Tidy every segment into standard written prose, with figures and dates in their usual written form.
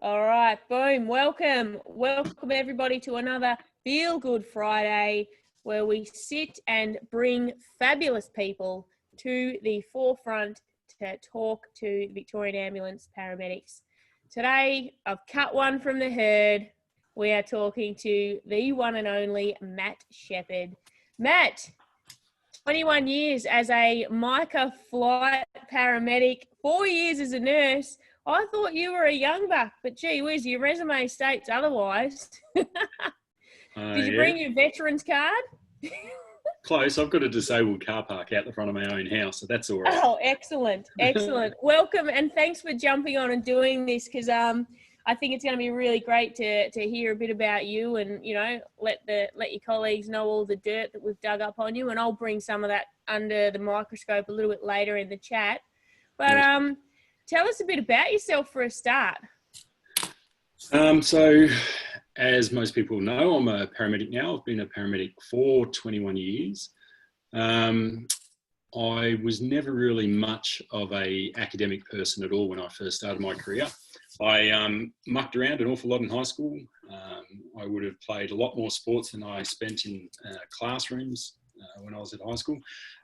All right, boom. Welcome everybody to another Feel Good Friday, where we sit and bring fabulous people to the forefront to talk to Victorian Ambulance paramedics. Today, I've cut one from the herd. We are talking to the one and only Matt Shepard. Matt, 21 years as a MICA flight paramedic, 4 years as a nurse. I thought you were a young buck, but gee whiz, your resume states otherwise. Did you bring your veterans card? Close. I've got a disabled car park out the front of my own house, so that's all right. Oh, excellent, excellent. Welcome, and thanks for jumping on and doing this, because I think it's going to be really great to hear a bit about you, and let your colleagues know all the dirt that we've dug up on you, and I'll bring some of that under the microscope a little bit later in the chat. But tell us a bit about yourself for a start. So, as most people know, I'm a paramedic now. I've been a paramedic for 21 years. I was never really much of an academic person at all when I first started my career. I mucked around an awful lot in high school. I would have played a lot more sports than I spent in classrooms when I was at high school.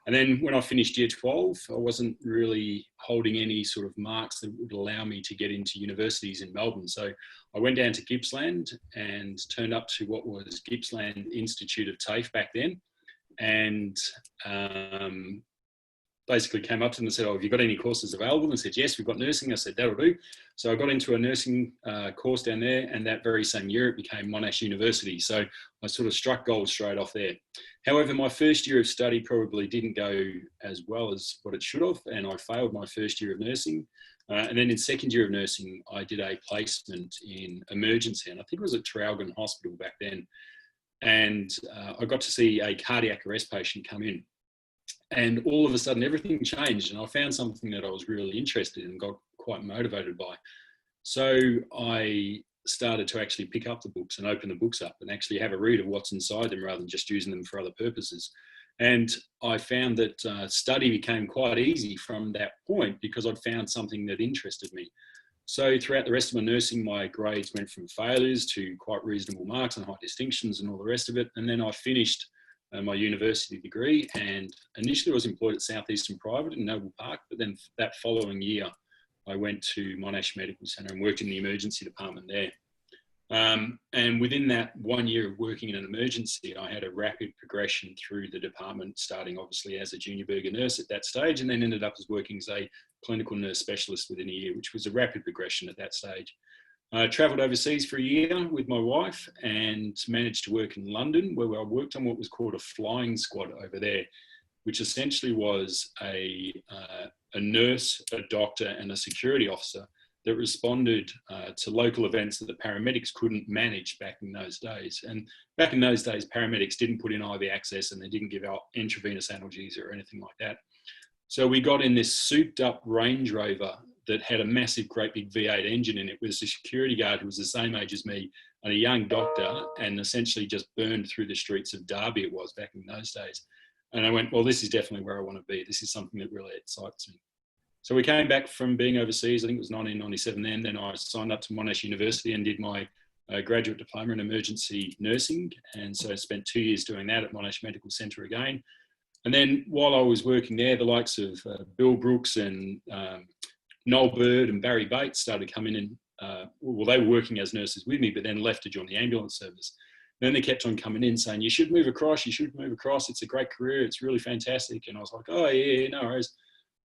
And then when I finished year 12, I wasn't really holding any sort of marks that would allow me to get into universities in Melbourne. So I went down to Gippsland and turned up to what was Gippsland Institute of TAFE back then. And basically came up to them and said, "Oh, have you got any courses available?" And said, "Yes, we've got nursing." I said, "That'll do." So I got into a nursing course down there, and that very same year it became Monash University. So I sort of struck gold straight off there. However, my first year of study probably didn't go as well as what it should have, and I failed my first year of nursing. And then in second year of nursing, I did a placement in emergency, and I think it was at Traralgon Hospital back then. And I got to see a cardiac arrest patient come in. And all of a sudden, everything changed, and I found something that I was really interested in and got quite motivated by. So I started to actually pick up the books and open the books up and actually have a read of what's inside them rather than just using them for other purposes. And I found that study became quite easy from that point because I'd found something that interested me. So throughout the rest of my nursing, my grades went from failures to quite reasonable marks and high distinctions and all the rest of it. And then I finished my university degree, and initially I was employed at Southeastern Private in Noble Park, but then that following year I went to Monash Medical Centre and worked in the emergency department there. And within that 1 year of working in an emergency, I had a rapid progression through the department, starting obviously as a junior burger nurse at that stage, and then ended up as working as a clinical nurse specialist within a year, which was a rapid progression at that stage. I travelled overseas for a year with my wife and managed to work in London, where I worked on what was called a flying squad over there, which essentially was a nurse, a doctor and a security officer that responded to local events that the paramedics couldn't manage back in those days. And back in those days, paramedics didn't put in IV access and they didn't give out intravenous analgesia or anything like that. So we got in this souped up Range Rover that had a massive, great big V8 engine in it with a security guard who was the same age as me and a young doctor, and essentially just burned through the streets of Derby, it was back in those days. And I went, well, this is definitely where I want to be. This is something that really excites me. So we came back from being overseas, I think it was 1997 then I signed up to Monash University and did my graduate diploma in emergency nursing. And so I spent 2 years doing that at Monash Medical Centre again. And then while I was working there, the likes of Bill Brooks and Noel Bird and Barry Bates started coming in. Well, they were working as nurses with me, but then left to join the ambulance service. Then they kept on coming in saying, you should move across, it's a great career, it's really fantastic. And I was like, oh yeah, no worries.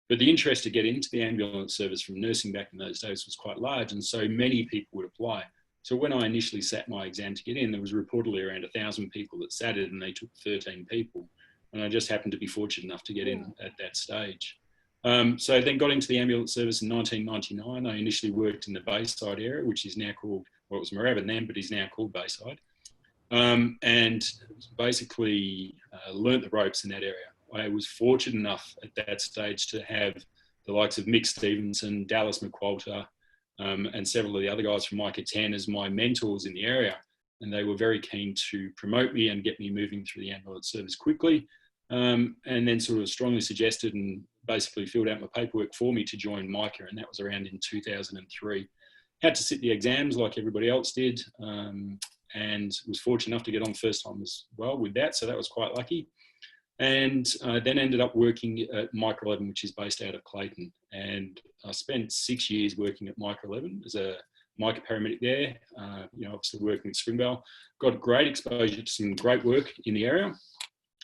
But the interest to get into the ambulance service from nursing back in those days was quite large, and so many people would apply. So when I initially sat my exam to get in, there was reportedly around 1,000 people that sat it, and they took 13 people. And I just happened to be fortunate enough to get in at that stage. So I then got into the ambulance service in 1999. I initially worked in the Bayside area, which is now called, well, it was Moorabbin then, but is now called Bayside. And basically learnt the ropes in that area. I was fortunate enough at that stage to have the likes of Mick Stevenson, Dallas McQualter, and several of the other guys from MICA 10 as my mentors in the area. And they were very keen to promote me and get me moving through the ambulance service quickly. And then sort of strongly suggested and basically filled out my paperwork for me to join MICA, and that was around in 2003. had to sit the exams like everybody else did, and was fortunate enough to get on first time as well with that. So that was quite lucky. And then ended up working at MICA 11, which is based out of Clayton. And I spent 6 years working at MICA 11 as a MICA paramedic there, obviously working with Springvale. Got great exposure to some great work in the area,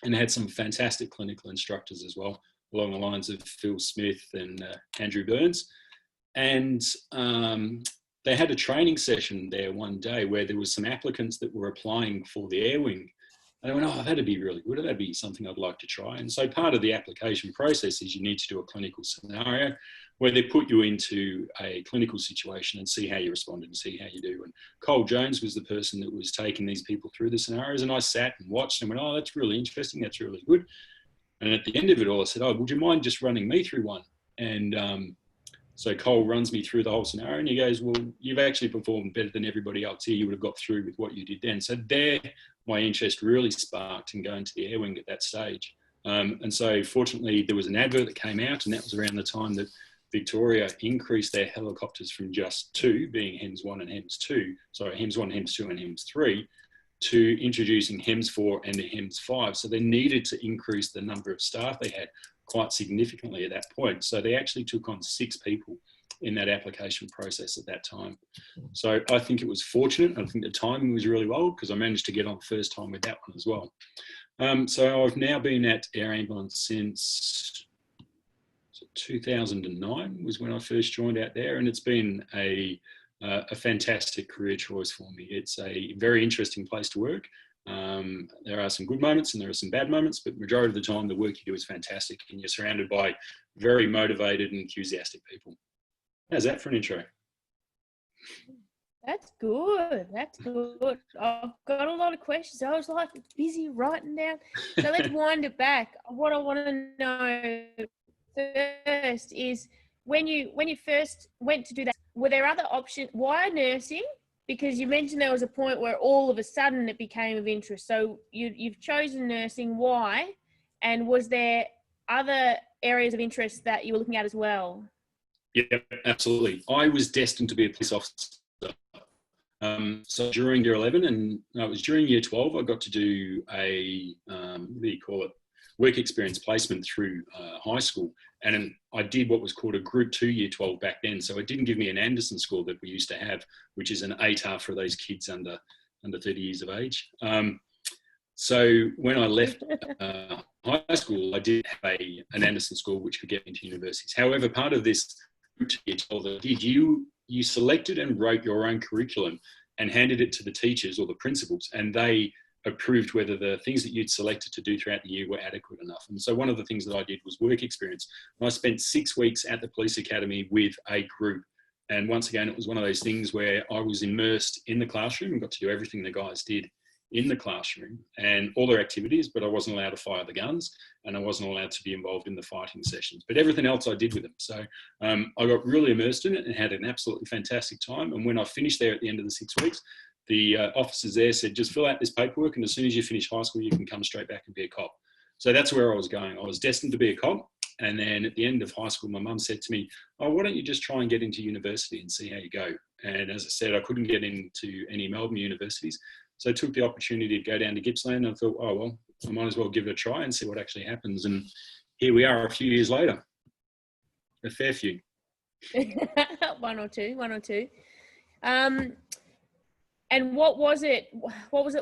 and had some fantastic clinical instructors as well, along the lines of Phil Smith and Andrew Burns. And they had a training session there one day where there was some applicants that were applying for the air wing. And I went, oh, that'd be really good. That'd be something I'd like to try. And so part of the application process is you need to do a clinical scenario where they put you into a clinical situation and see how you respond and see how you do. And Cole Jones was the person that was taking these people through the scenarios. And I sat and watched and went, oh, that's really interesting. That's really good. And at the end of it all, I said, oh, would you mind just running me through one? And so Cole runs me through the whole scenario, and he goes, well, you've actually performed better than everybody else here. You would have got through with what you did then. So there, my interest really sparked in going to the air wing at that stage. And so fortunately, there was an advert that came out, and that was around the time that Victoria increased their helicopters from just 2, being HEMS 1 and HEMS 2, sorry, HEMS 1, HEMS 2 and HEMS 3, to introducing HEMS 4 and the HEMS 5. So they needed to increase the number of staff they had quite significantly at that point. So they actually took on 6 people in that application process at that time. So I think it was fortunate. I think the timing was really well, because I managed to get on first time with that one as well. So I've now been at Air Ambulance since 2009 was when I first joined out there, and it's been a fantastic career choice for me. It's a very interesting place to work. There are some good moments and there are some bad moments, but majority of the time the work you do is fantastic, and you're surrounded by very motivated and enthusiastic people. How's that for an intro? That's good. That's good. I've got a lot of questions. I was like busy writing down. So let's wind it back. What I want to know first is when you first went to do that, were there other options? Why nursing? Because you mentioned there was a point where all of a sudden it became of interest. So you've chosen nursing. Why? And was there other areas of interest that you were looking at as well? Yeah, absolutely. I was destined to be a police officer. So during year 11, and no, it was during year 12, I got to do a, what do you call it, work experience placement through high school. And I did what was called a Group 2 year 12 back then. So it didn't give me an Anderson score that we used to have, which is an ATAR for those kids under 30 years of age. So when I left high school, I did have an Anderson score, which could get into universities. However, part of this Group 2 year 12 that did, you selected and wrote your own curriculum and handed it to the teachers or the principals, and they approved whether the things that you'd selected to do throughout the year were adequate enough. And so one of the things that I did was work experience. And I spent 6 weeks at the police academy with a group. And once again, it was one of those things where I was immersed in the classroom and got to do everything the guys did in the classroom and all their activities, but I wasn't allowed to fire the guns and I wasn't allowed to be involved in the fighting sessions, but everything else I did with them. So I got really immersed in it and had an absolutely fantastic time. And when I finished there at the end of the 6 weeks, the officers there said, just fill out this paperwork, and as soon as you finish high school, you can come straight back and be a cop. So that's where I was going. I was destined to be a cop. And then at the end of high school, my mum said to me, oh, why don't you just try and get into university and see how you go? And as I said, I couldn't get into any Melbourne universities. So I took the opportunity to go down to Gippsland and I thought, oh, well, I might as well give it a try and see what actually happens. And here we are a few years later, a fair few. One or two. And what was it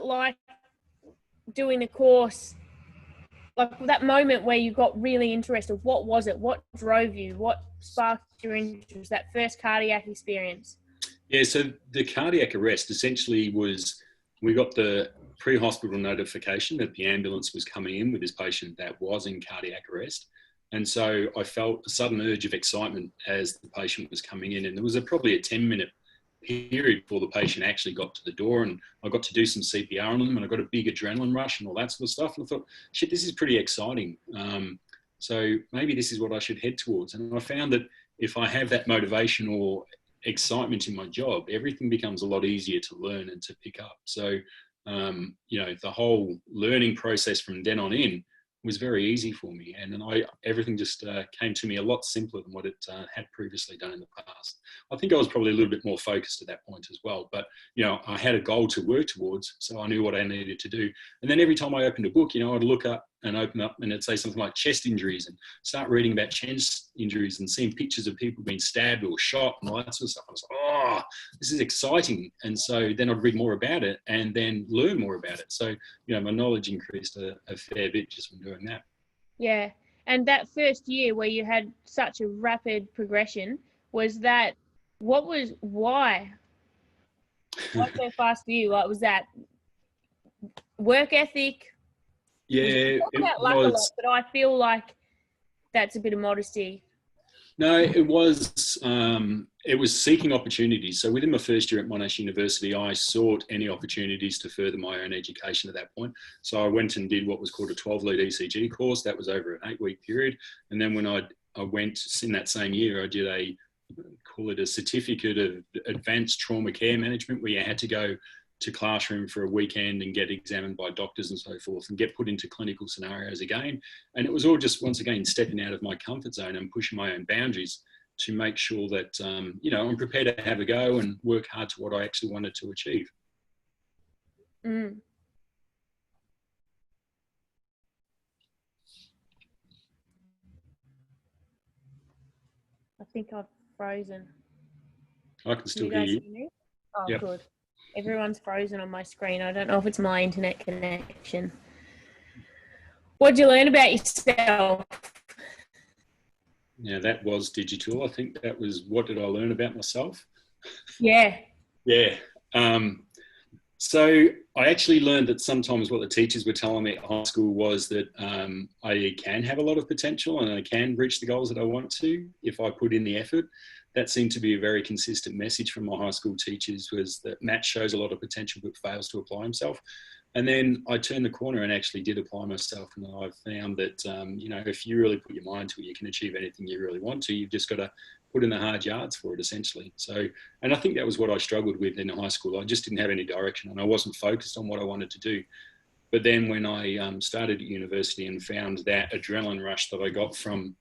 like doing the course? Like that moment where you got really interested, what was it? What drove you? What sparked your interest, that first cardiac experience? Yeah, so the cardiac arrest essentially was, we got the pre-hospital notification that the ambulance was coming in with this patient that was in cardiac arrest. And so I felt a sudden urge of excitement as the patient was coming in. And there was probably a 10-minute period before the patient actually got to the door, and I got to do some CPR on them and I got a big adrenaline rush and all that sort of stuff. And I thought, shit, this is pretty exciting. So maybe this is what I should head towards. And I found that if I have that motivation or excitement in my job, everything becomes a lot easier to learn and to pick up. So, the whole learning process from then on in was very easy for me, and everything just came to me a lot simpler than what it had previously done in the past. I think I was probably a little bit more focused at that point as well, but I had a goal to work towards, so I knew what I needed to do. And then every time I opened a book, I'd look up and open up and it'd say something like chest injuries, and start reading about chest injuries and seeing pictures of people being stabbed or shot and all that sort of stuff. I was like, oh, this is exciting. And so then I'd read more about it and then learn more about it. So, my knowledge increased a fair bit just from doing that. Yeah. And that first year where you had such a rapid progression, why? What's so fast for you? Like, was that work ethic? Yeah, Talk about luck a lot, but I feel like that's a bit of modesty. No, it was seeking opportunities. So within my first year at Monash University, I sought any opportunities to further my own education at that point. So I went and did what was called a 12-lead ECG course. That was over an 8-week period. And then when I went in that same year, I did call it a certificate of advanced trauma care management, where you had to go to classroom for a weekend and get examined by doctors and so forth and get put into clinical scenarios again. And it was all just, once again, stepping out of my comfort zone and pushing my own boundaries to make sure that, I'm prepared to have a go and work hard to what I actually wanted to achieve. Mm. I think I've frozen. I can still hear you. See me? Oh, yep. Good. Everyone's frozen on my screen. I don't know if it's my internet connection. What'd you learn about yourself? Yeah, that was digital. I think that was, what did I learn about myself? Yeah. Yeah. So I actually learned that sometimes what the teachers were telling me at high school was that I can have a lot of potential and I can reach the goals that I want to if I put in the effort. That seemed to be a very consistent message from my high school teachers, was that Matt shows a lot of potential but fails to apply himself. And then I turned the corner and actually did apply myself. And I found that, if you really put your mind to it, you can achieve anything you really want to. You've just got to put in the hard yards for it, essentially. So, and I think that was what I struggled with in high school. I just didn't have any direction and I wasn't focused on what I wanted to do. But then when I started at university and found that adrenaline rush that I got from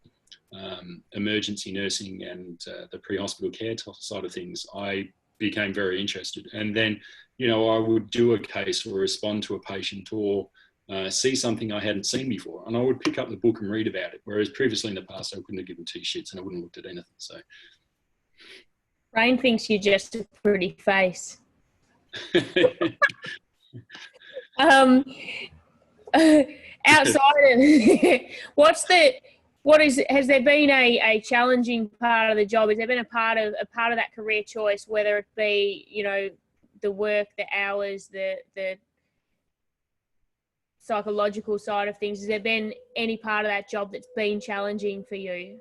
emergency nursing and the pre-hospital care side of things, I became very interested. And then, I would do a case or respond to a patient or see something I hadn't seen before, and I would pick up the book and read about it. Whereas previously in the past, I couldn't have given two shits and I wouldn't have looked at anything. So, Rain thinks you're just a pretty face. Outside of has there been a challenging part of the job? Has there been a part of that career choice, whether it be, the work, the hours, the psychological side of things? Has there been any part of that job that's been challenging for you?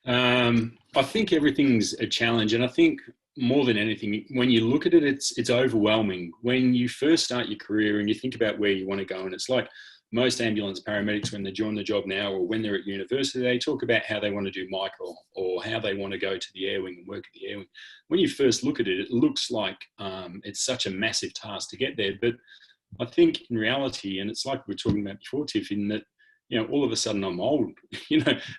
I think everything's a challenge, and I think more than anything, when you look at it, it's overwhelming. When you first start your career and you think about where you want to go, and it's like most ambulance paramedics, when they join the job now or when they're at university, they talk about how they want to do MICA or how they want to go to the air wing and work at the air wing. When you first look at it, it looks like it's such a massive task to get there. But I think in reality, and it's like we were talking about before, Tiff, in that, all of a sudden I'm old,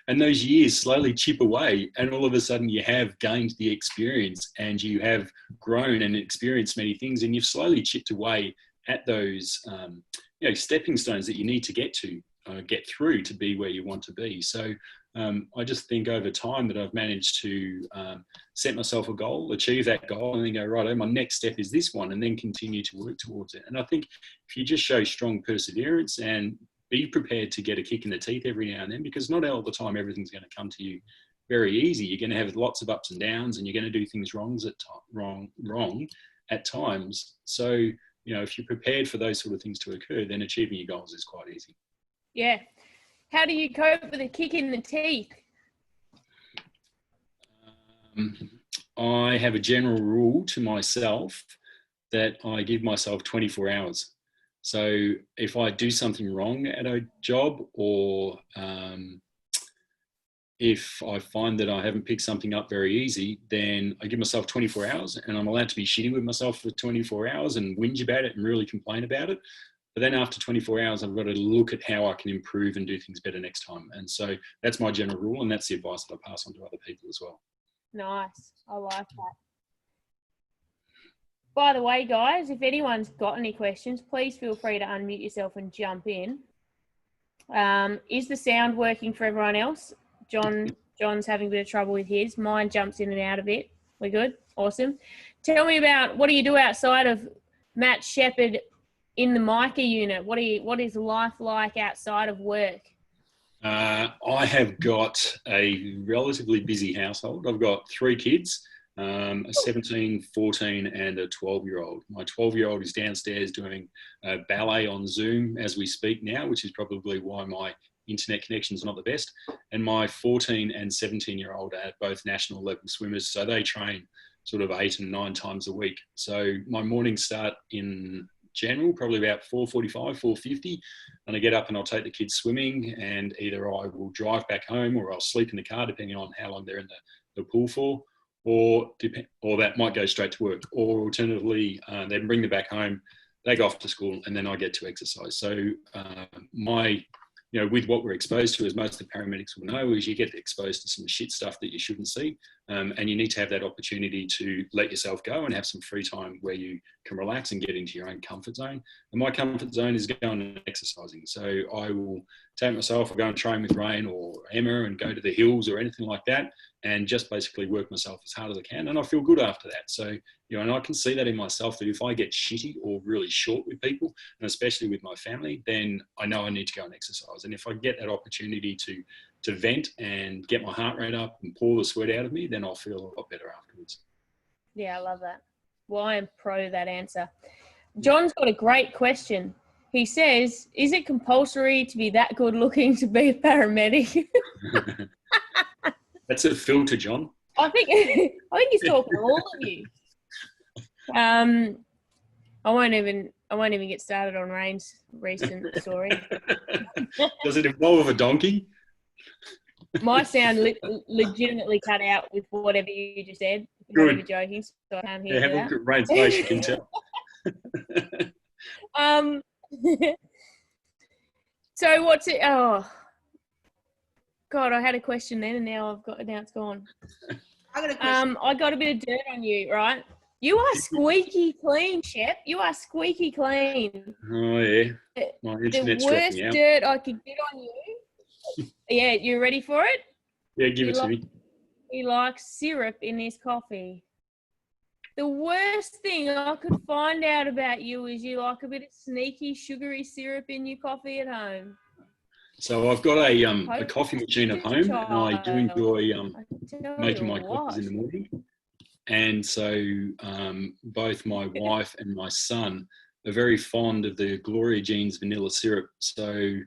and those years slowly chip away, and all of a sudden you have gained the experience and you have grown and experienced many things, and you've slowly chipped away at those stepping stones that you need to get through to be where you want to be. So I just think over time that I've managed to set myself a goal, achieve that goal, and then go, right, my next step is this one, and then continue to work towards it. And I think if you just show strong perseverance and be prepared to get a kick in the teeth every now and then, because not all the time everything's going to come to you very easy. You're going to have lots of ups and downs, and you're going to do things wrong at times. So, if you're prepared for those sort of things to occur, then achieving your goals is quite easy. Yeah. How do you cope with a kick in the teeth? I have a general rule to myself that I give myself 24 hours. So if I do something wrong at a job, or if I find that I haven't picked something up very easy, then I give myself 24 hours and I'm allowed to be shitty with myself for 24 hours and whinge about it and really complain about it. But then after 24 hours, I've got to look at how I can improve and do things better next time. And so that's my general rule, and that's the advice that I pass on to other people as well. Nice. I like that. By the way, guys, if anyone's got any questions, please feel free to unmute yourself and jump in. Is the sound working for everyone else? John's having a bit of trouble with his. Mine jumps in and out of it. We're good? Awesome. Tell me about, what do you do outside of Matt Shepard in the MICA unit? What is life like outside of work? I have got a relatively busy household. I've got 3 kids, a 17, 14 and a 12-year-old. My 12-year-old is downstairs doing ballet on Zoom as we speak now, which is probably why my internet connection is not the best. And my 14 and 17-year-old are both national level swimmers, so they train sort of 8 and 9 times a week. So my mornings start in general, probably about 4:45, 4:50, and I get up and I'll take the kids swimming, and either I will drive back home or I'll sleep in the car depending on how long they're in the pool for, or that might go straight to work, or alternatively they bring them back home, they go off to school, and then I get to exercise. So with what we're exposed to, as most of the paramedics will know, is you get exposed to some shit stuff that you shouldn't see. And you need to have that opportunity to let yourself go and have some free time where you can relax and get into your own comfort zone. And my comfort zone is going and exercising. So I will take myself, I'll go and train with Rain or Emma and go to the hills or anything like that, and just basically work myself as hard as I can. And I feel good after that. So, and I can see that in myself, that if I get shitty or really short with people, and especially with my family, then I know I need to go and exercise. And if I get that opportunity to vent and get my heart rate up and pour the sweat out of me, then I'll feel a lot better afterwards. Yeah, I love that. Well, I am pro that answer. John's got a great question. He says, is it compulsory to be that good looking to be a paramedic? That's a filter, John. I think he's talking to all of you. I won't even get started on Rain's recent story. Does it involve a donkey? My sound legitimately cut out with whatever you just said. Good. Not even joking, so I can't hear have a look at Rain's face, you can tell. So what's it? Oh, God, I had a question then, and now it's gone. I got a question. I got a bit of dirt on you, right? You are squeaky clean, Shep. You are squeaky clean. Oh yeah. My internet's the worst dropping out. dirt I could get on you. Yeah, you ready for it? Yeah, give it to me. He likes syrup in his coffee. The worst thing I could find out about you is you like a bit of sneaky sugary syrup in your coffee at home. So I've got a coffee machine at home, and I do enjoy making my coffees in the morning. And so both my wife and my son are very fond of the Gloria Jean's vanilla syrup. So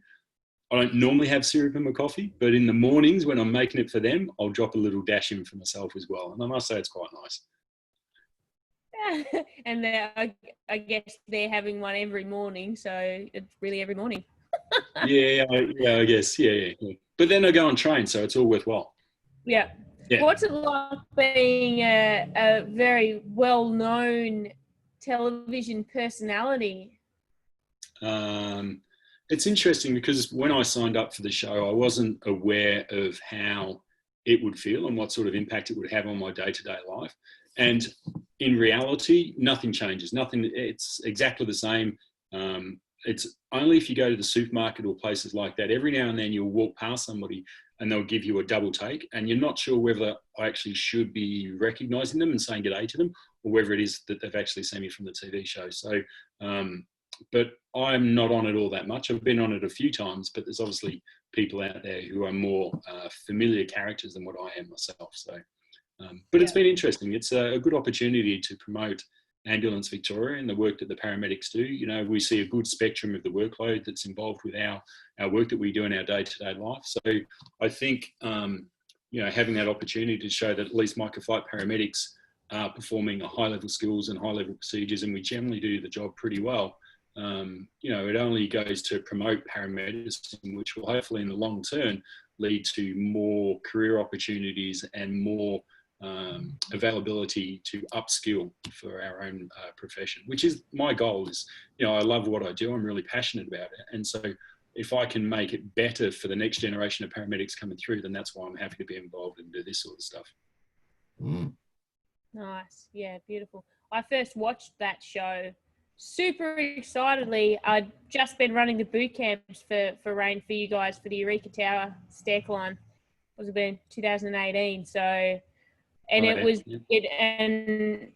I don't normally have syrup in my coffee, but in the mornings when I'm making it for them, I'll drop a little dash in for myself as well. And I must say it's quite nice. And I guess they're having one every morning, so it's really every morning. yeah, I guess. Yeah. But then I go and train, so it's all worthwhile. Yeah. What's it like being a very well-known television personality? It's interesting because when I signed up for the show, I wasn't aware of how it would feel and what sort of impact it would have on my day-to-day life. And in reality, nothing changes. It's exactly the same. It's only if you go to the supermarket or places like that, every now and then you'll walk past somebody and they'll give you a double take, and you're not sure whether I actually should be recognising them and saying g'day to them, or whether it is that they've actually seen me from the TV show. So, but I'm not on it all that much. I've been on it a few times, but there's obviously people out there who are more familiar characters than what I am myself. So, but it's been interesting. It's a good opportunity to promote Ambulance Victoria and the work that the paramedics do. We see a good spectrum of the workload that's involved with our work that we do in our day-to-day life. So I think, having that opportunity to show that at least MICA flight paramedics are performing high-level skills and high-level procedures, and we generally do the job pretty well, it only goes to promote paramedicine, which will hopefully in the long term lead to more career opportunities and more availability to upskill for our own profession, which is my goal. Is, you know, I love what I do. I'm really passionate about it. And so if I can make it better for the next generation of paramedics coming through, then that's why I'm happy to be involved and do this sort of stuff. Mm. Nice. Yeah, beautiful. I first watched that show super excitedly. I'd just been running the boot camps for Rain for you guys for the Eureka Tower stair climb. It was about 2018. So, and and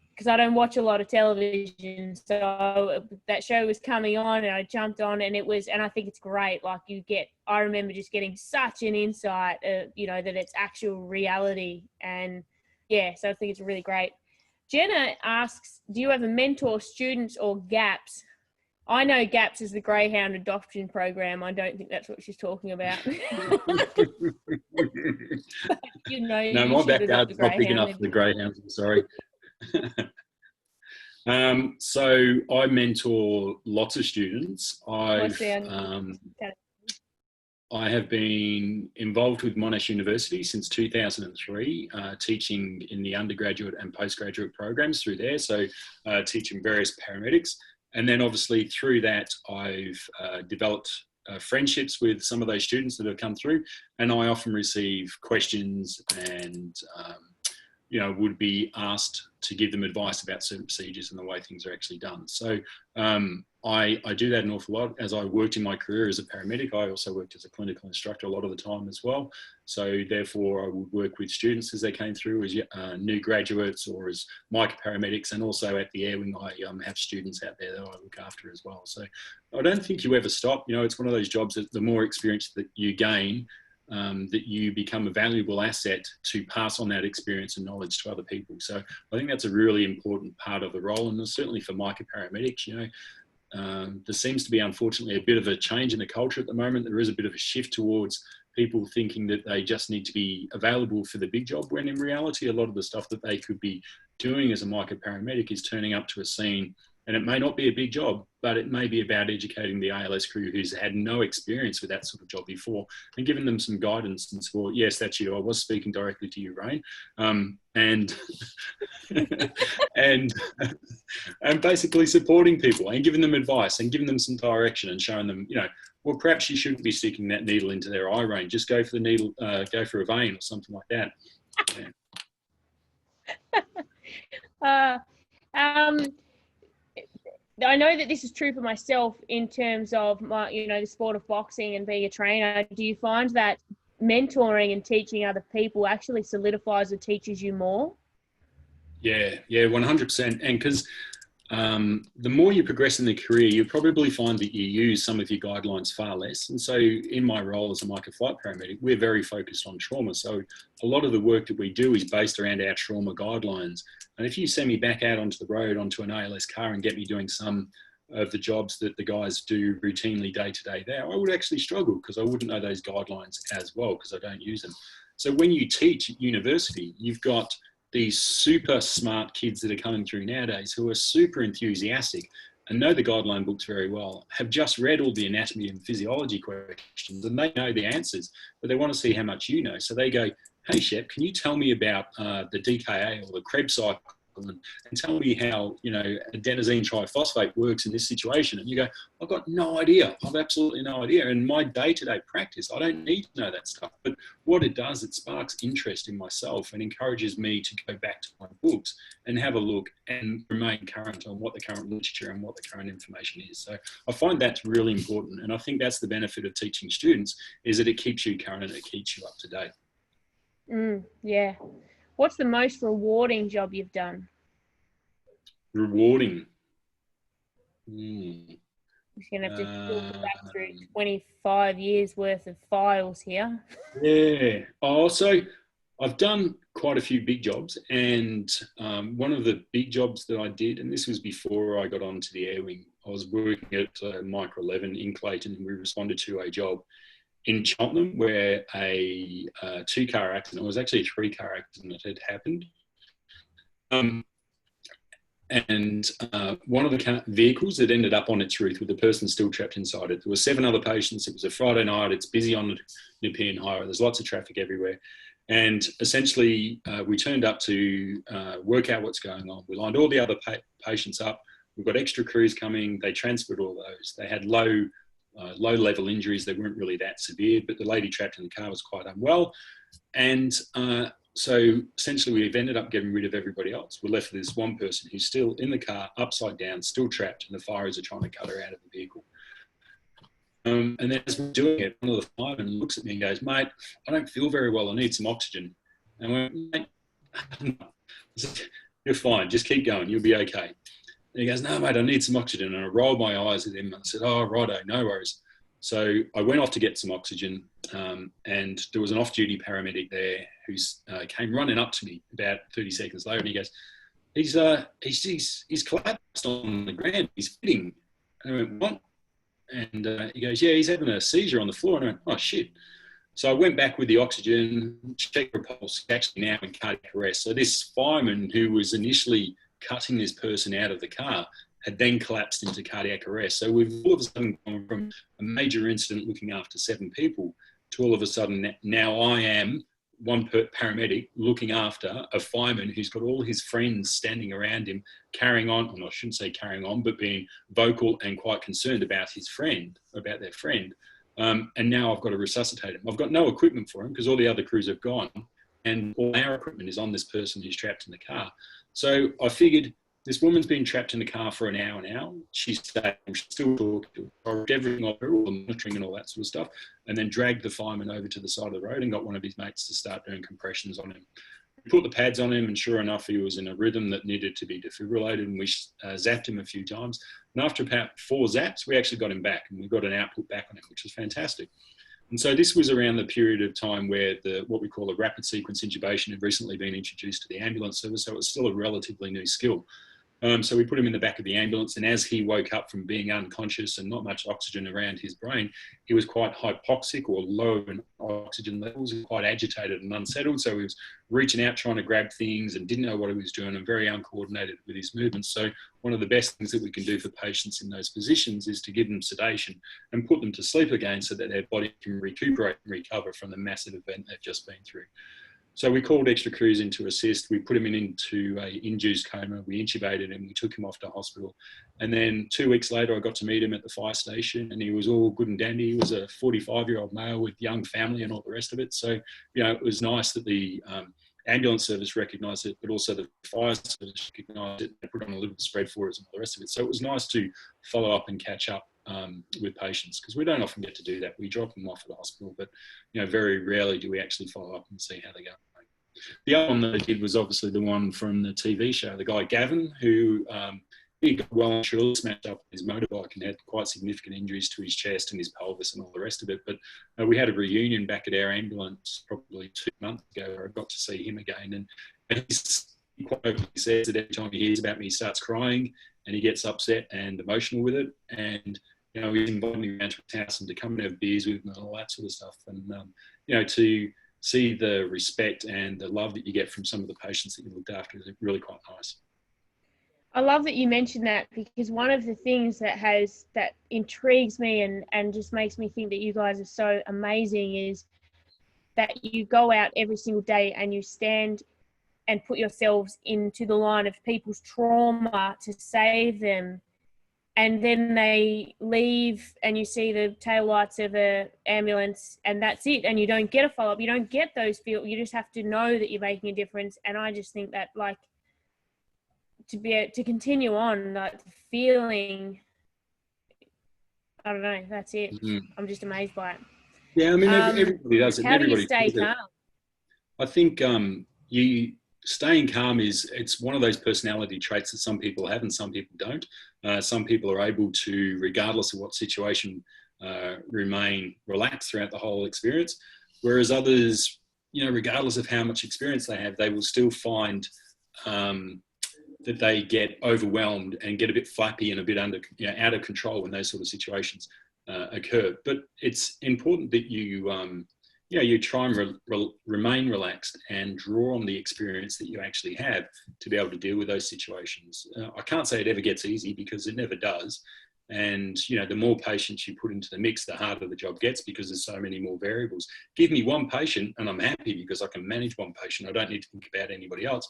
because I don't watch a lot of television, so that show was coming on and I jumped on, and I think it's great. Like, I remember just getting such an insight, you know, that it's actual reality. And yeah, so I think it's really great. Jenna asks, do you ever mentor students or GAPS? I know GAPS is the Greyhound Adoption Program. I don't think that's what she's talking about. You know, no, my backyard's not big enough for the Greyhounds, I'm sorry. So I mentor lots of students. I have been involved with Monash University since 2003, teaching in the undergraduate and postgraduate programs through there. So teaching various paramedics. And then obviously through that, I've developed friendships with some of those students that have come through. And I often receive questions and, you know, would be asked to give them advice about certain procedures and the way things are actually done. So I do that an awful lot. As I worked in my career as a paramedic, I also worked as a clinical instructor a lot of the time as well. So therefore I would work with students as they came through as new graduates or as MICA paramedics, and also at the Air Wing I have students out there that I look after as well. So I don't think you ever stop. You know, it's one of those jobs that the more experience that you gain, that you become a valuable asset to pass on that experience and knowledge to other people. So I think that's a really important part of the role, and certainly for MICA paramedics, you know, there seems to be, unfortunately, a bit of a change in the culture at the moment. There is a bit of a shift towards people thinking that they just need to be available for the big job, when in reality, a lot of the stuff that they could be doing as a MICA paramedic is turning up to a scene. And it may not be a big job, but it may be about educating the ALS crew who's had no experience with that sort of job before, and giving them some guidance and support. Yes, that's you. I was speaking directly to you, Rain. And basically supporting people and giving them advice and giving them some direction and showing them, you know, well, perhaps you shouldn't be sticking that needle into their eye, Rain. Just go for the needle, go for a vein or something like that. Yeah. I know that this is true for myself in terms of my, you know, the sport of boxing and being a trainer. Do you find that mentoring and teaching other people actually solidifies or teaches you more? Yeah, 100%. And because the more you progress in the career, you probably find that you use some of your guidelines far less. And so in my role as a MICA flight paramedic, we're very focused on trauma. So a lot of the work that we do is based around our trauma guidelines. And if you send me back out onto the road, onto an ALS car, and get me doing some of the jobs that the guys do routinely day to day there, I would actually struggle because I wouldn't know those guidelines as well because I don't use them. So when you teach at university, you've got these super smart kids that are coming through nowadays who are super enthusiastic and know the guideline books very well, have just read all the anatomy and physiology questions, and they know the answers, but they want to see how much you know. So they go, hey, Shep, can you tell me about the DKA or the Krebs cycle, and tell me how, you know, adenosine triphosphate works in this situation? And you go, I've got no idea. I've absolutely no idea. In my day-to-day practice, I don't need to know that stuff. But what it does, it sparks interest in myself and encourages me to go back to my books and have a look and remain current on what the current literature and what the current information is. So I find that's really important. And I think that's the benefit of teaching students, is that it keeps you current and it keeps you up to date. Yeah. What's the most rewarding job you've done? Rewarding. I'm just going to have to filter back through 25 years worth of files here. Yeah. Oh, so I've done quite a few big jobs, and one of the big jobs that I did, and this was before I got onto the Air Wing, I was working at MICA 11 in Clayton, and we responded to a job in Cheltenham where a 2-car accident, it was actually a 3-car accident that had happened. And one of the vehicles that ended up on its roof with the person still trapped inside it. There were 7 other patients. It was a Friday night. It's busy on the Nepean Highway. There's lots of traffic everywhere. And essentially, we turned up to work out what's going on. We lined all the other patients up. We've got extra crews coming. They transferred all those. They had low-level injuries. They weren't really that severe, but the lady trapped in the car was quite unwell. And so essentially, we've ended up getting rid of everybody else. We're left with this one person who's still in the car, upside down, still trapped, and the firers are trying to cut her out of the vehicle. And then as we're doing it, one of the firemen looks at me and goes, "Mate, I don't feel very well. I need some oxygen." And I went, "Mate, I said, you're fine. Just keep going. You'll be okay." And he goes, "No, mate, I need some oxygen." And I rolled my eyes at him and I said, "Oh, righto, no worries." So I went off to get some oxygen, and there was an off-duty paramedic there who came running up to me about 30 seconds later, and he goes, he's collapsed on the ground. He's fitting." And I went, "What?" And he goes, "Yeah, he's having a seizure on the floor." And I went, "Oh, shit." So I went back with the oxygen, checked the pulse, actually now in cardiac arrest. So this fireman who was initially cutting this person out of the car had then collapsed into cardiac arrest. So we've all of a sudden gone from a major incident looking after 7 people to all of a sudden now I am one paramedic looking after a fireman who's got all his friends standing around him, carrying on, and I shouldn't say carrying on, but being vocal and quite concerned about their friend. And now I've got to resuscitate him. I've got no equipment for him because all the other crews have gone, and all our equipment is on this person who's trapped in the car. So I figured, this woman's been trapped in the car for an hour now. She's still talking. I ripped everything off her, all the monitoring and all that sort of stuff, and then dragged the fireman over to the side of the road and got one of his mates to start doing compressions on him. We put the pads on him, and sure enough, he was in a rhythm that needed to be defibrillated, and we zapped him a few times. And after about 4 zaps, we actually got him back, and we got an output back on him, which was fantastic. And so this was around the period of time where what we call a rapid sequence intubation had recently been introduced to the ambulance service, so it was still a relatively new skill. So we put him in the back of the ambulance, and as he woke up from being unconscious and not much oxygen around his brain, he was quite hypoxic or low in oxygen levels, quite agitated and unsettled. So he was reaching out, trying to grab things and didn't know what he was doing and very uncoordinated with his movements. So one of the best things that we can do for patients in those positions is to give them sedation and put them to sleep again so that their body can recuperate and recover from the massive event they've just been through. So we called extra crews in to assist. We put him into a induced coma. We intubated him. We took him off to hospital. And then 2 weeks later, I got to meet him at the fire station, and he was all good and dandy. He was a 45-year-old male with young family and all the rest of it. So, it was nice that the ambulance service recognised it, but also the fire service recognised it and put on a little spread for us and all the rest of it. So it was nice to follow up and catch up with patients, because we don't often get to do that. We drop them off at the hospital, but very rarely do we actually follow up and see how they go. The other one that I did was obviously the one from the TV show, the guy Gavin, who he got well and surely smashed up his motorbike and had quite significant injuries to his chest and his pelvis and all the rest of it. But we had a reunion back at our ambulance probably 2 months ago where I got to see him again, and he quite openly says that every time he hears about me, he starts crying and he gets upset and emotional with it. And he's invited me around to his house and to come and have beers with him and all that sort of stuff. And, to see the respect and the love that you get from some of the patients that you looked after is really quite nice. I love that you mentioned that, because one of the things that intrigues me and just makes me think that you guys are so amazing is that you go out every single day and you stand and put yourselves into the line of people's trauma to save them. And then they leave and you see the taillights of an ambulance and that's it. And you don't get a follow-up. You don't get those feel. You just have to know that you're making a difference. And I just think that, to continue on, the feeling, I don't know, that's it. Mm-hmm. I'm just amazed by it. Yeah, I mean, everybody does it. How do you stay calm? I think staying calm it's one of those personality traits that some people have and some people don't. Some people are able to, regardless of what situation, remain relaxed throughout the whole experience, whereas others, regardless of how much experience they have, they will still find that they get overwhelmed and get a bit flappy and a bit out of control when those sort of situations occur. But it's important that you try and remain relaxed and draw on the experience that you actually have to be able to deal with those situations. I can't say it ever gets easy, because it never does. And, you know, the more patients you put into the mix, the harder the job gets because there's so many more variables. Give me one patient and I'm happy because I can manage one patient. I don't need to think about anybody else.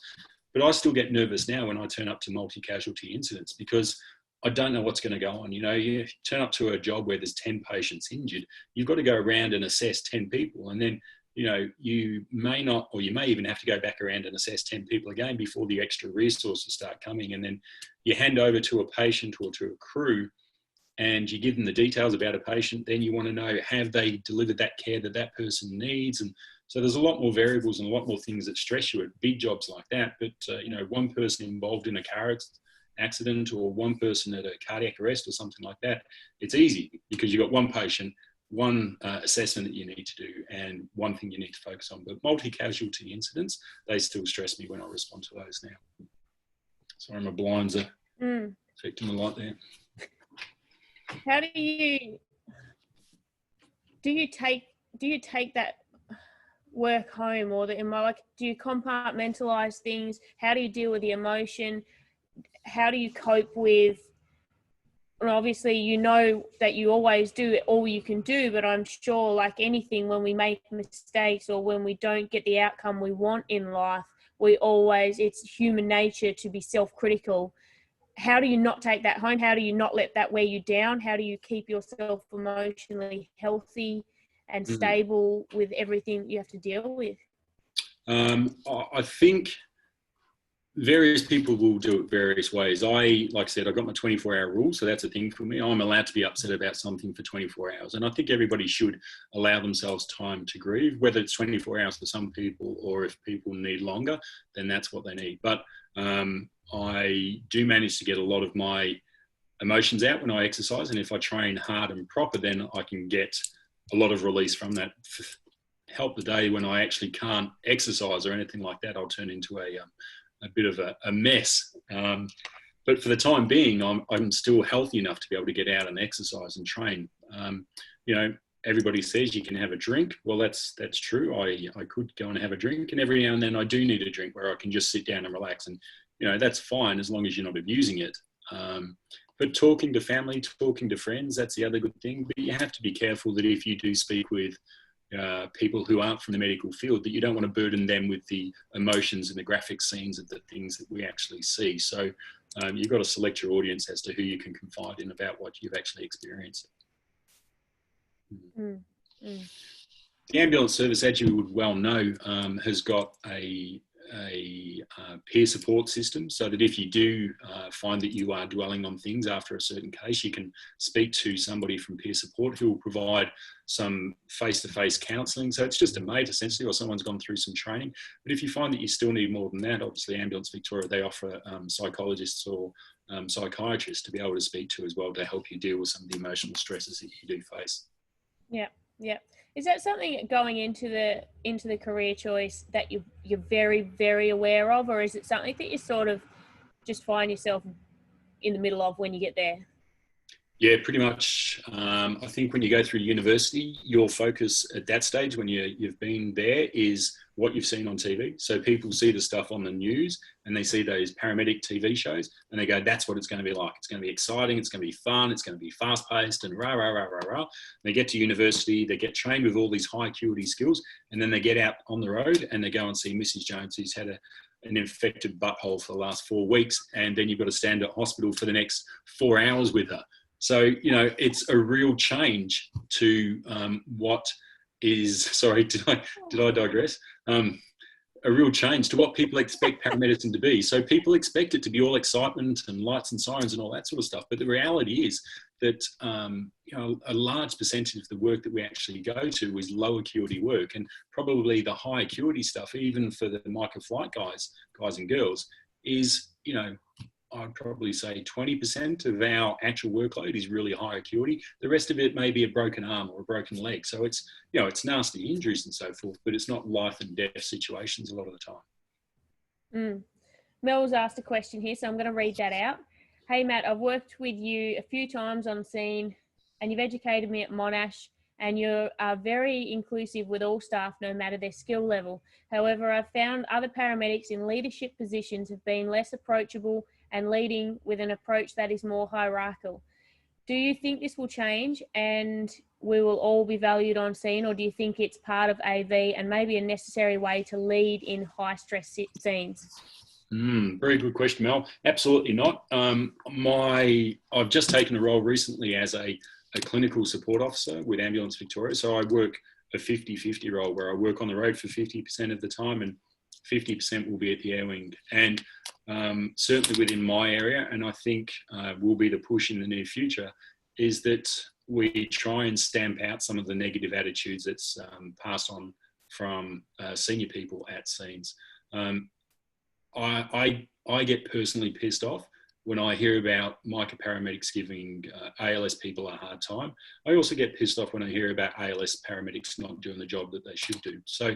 But I still get nervous now when I turn up to multi-casualty incidents because I don't know what's going to go on. You know, you turn up to a job where there's 10 patients injured, you've got to go around and assess 10 people. And then, you know, you may not, or you may even have to go back around and assess 10 people again before the extra resources start coming. And then you hand over to a patient or to a crew and you give them the details about a patient. Then you want to know, have they delivered that care that that person needs? And so there's a lot more variables and a lot more things that stress you at big jobs like that. But, you know, one person involved in a car accident or one person at a cardiac arrest or something like that, it's easy because you've got one patient, one assessment that you need to do and one thing you need to focus on. But multi-casualty incidents, they still stress me when I respond to those now. Sorry, my blinds are affecting the light there. How do you take that work home, or do you compartmentalize things? How do you deal with the emotion? How do you cope with, and obviously you know that you always do all you can do, but I'm sure like anything, when we make mistakes or when we don't get the outcome we want in life, it's human nature to be self-critical. How do you not take that home? How do you not let that weigh you down? How do you keep yourself emotionally healthy and stable with everything you have to deal with? I think various people will do it various ways. Like I said, I've got my 24-hour rule, so that's a thing for me. I'm allowed to be upset about something for 24 hours. And I think everybody should allow themselves time to grieve, whether it's 24 hours for some people or if people need longer, then that's what they need. But I do manage to get a lot of my emotions out when I exercise. And if I train hard and proper, then I can get a lot of release from that. Help the day when I actually can't exercise or anything like that, I'll turn into a bit of a mess. But for the time being, I'm still healthy enough to be able to get out and exercise and train. You know, everybody says you can have a drink. Well, that's true. I could go and have a drink, and every now and then I do need a drink where I can just sit down and relax. And, you know, that's fine as long as you're not abusing it. But talking to family, talking to friends, that's the other good thing. But you have to be careful that if you do speak with people who aren't from the medical field, that you don't want to burden them with the emotions and the graphic scenes of the things that we actually see. So you've got to select your audience as to who you can confide in about what you've actually experienced. The ambulance service, as you would well know, has got a peer support system, so that if you do find that you are dwelling on things after a certain case, you can speak to somebody from peer support who will provide some face-to-face counselling. So it's just a mate essentially, or someone's gone through some training. But if you find that you still need more than that, obviously Ambulance Victoria, they offer psychologists or psychiatrists to be able to speak to as well, to help you deal with some of the emotional stresses that you do face. Yeah. Is that something going into the career choice that you're very, very aware of, or is it something that you sort of just find yourself in the middle of when you get there? Yeah, pretty much. I think when you go through university, your focus at that stage, when you've been there, is what you've seen on TV. So people see the stuff on the news and they see those paramedic TV shows and they go, that's what it's going to be like. It's going to be exciting. It's going to be fun. It's going to be fast paced and rah, rah, rah, rah, rah. They get to university, they get trained with all these high acuity skills, and then they get out on the road and they go and see Mrs. Jones, who's had an infected butthole for the last 4 weeks. And then you've got to stand at hospital for the next 4 hours with her. So, you know, it's a real change to what is, sorry, did I digress? A real change to what people expect paramedicine to be. So people expect it to be all excitement and lights and sirens and all that sort of stuff. But the reality is that, you know, a large percentage of the work that we actually go to is low acuity work, and probably the high acuity stuff, even for the MICA flight guys and girls, is, you know, I'd probably say 20% of our actual workload is really high acuity. The rest of it may be a broken arm or a broken leg. So it's, you know, it's nasty injuries and so forth, but it's not life and death situations a lot of the time. Mel's asked a question here, so I'm going to read that out. Hey, Matt, I've worked with you a few times on scene and you've educated me at Monash, and you are very inclusive with all staff, no matter their skill level. However, I've found other paramedics in leadership positions have been less approachable and leading with an approach that is more hierarchical. Do you think this will change and we will all be valued on scene, or do you think it's part of AV and maybe a necessary way to lead in high stress scenes? Very good question, Mel. Absolutely not. I've just taken a role recently as a clinical support officer with Ambulance Victoria. So I work a 50-50 role where I work on the road for 50% of the time and 50% will be at the air wing. And certainly within my area, and I think will be the push in the near future, is that we try and stamp out some of the negative attitudes that's passed on from senior people at scenes. I get personally pissed off when I hear about MICA paramedics giving ALS people a hard time. I also get pissed off when I hear about ALS paramedics not doing the job that they should do. So